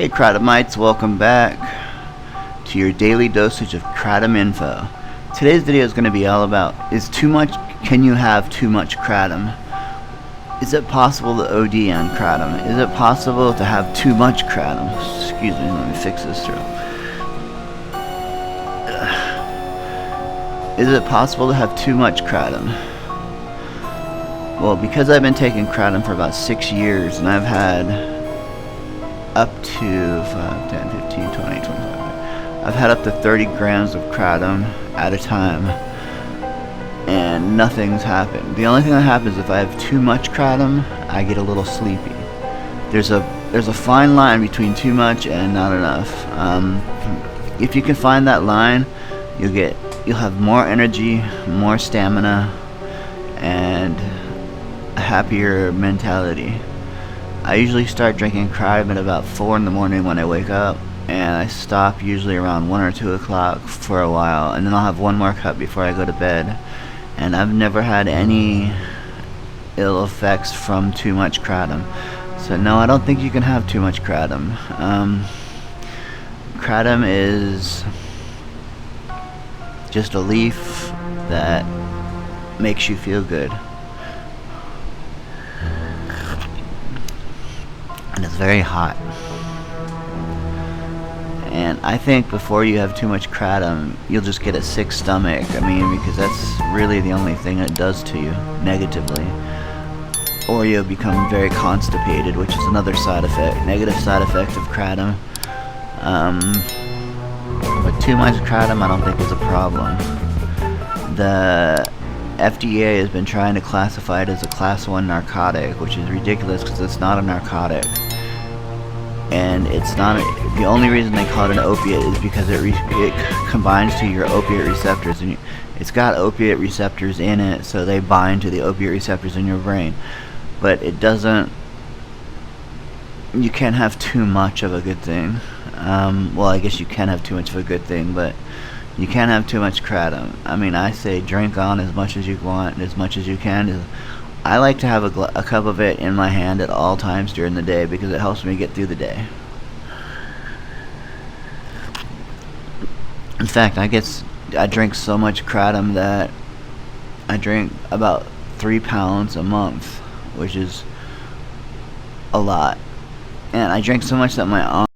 Hey Kratomites, welcome back to your daily dosage of Kratom info. Today's video is going to be all about, can you have too much Kratom? Is it possible to OD on Kratom? Is it possible to have too much Kratom? Excuse me, let me fix this throat. Is it possible to have too much Kratom? Well, because I've been taking Kratom for about 6 years and I've had up to 5, 10, 15, 20, 25. I've had up to 30 grams of Kratom at a time and nothing's happened. The only thing that happens if I have too much Kratom, I get a little sleepy. There's a fine line between too much and not enough. If you can find that line, you'll have more energy, more stamina, and a happier mentality. I usually start drinking Kratom at about 4 in the morning when I wake up, and I stop usually around 1 or 2 o'clock for a while, and then I'll have one more cup before I go to bed. And I've never had any ill effects from too much Kratom. So no, I don't think you can have too much Kratom. Kratom is just a leaf that makes you feel good. And it's very hot. And I think before you have too much Kratom, you'll just get a sick stomach. I mean, because that's really the only thing it does to you, negatively. Or you'll become very constipated, which is another side effect, negative side effect of Kratom. But too much Kratom I don't think is a problem. The FDA has been trying to classify it as a class 1 narcotic, which is ridiculous because it's not a narcotic. And it's not the only reason they call it an opiate is because it combines to your opiate receptors, and it's got opiate receptors in it, so they bind to the opiate receptors in your brain. But it doesn't. You can't have too much of a good thing. Well, I guess you can have too much of a good thing, but you can't have too much Kratom. I mean, I say drink on as much as you want, as much as you can. I like to have a cup of it in my hand at all times during the day because it helps me get through the day. In fact, I drink so much Kratom that I drink about 3 pounds a month, which is a lot. And I drink so much that my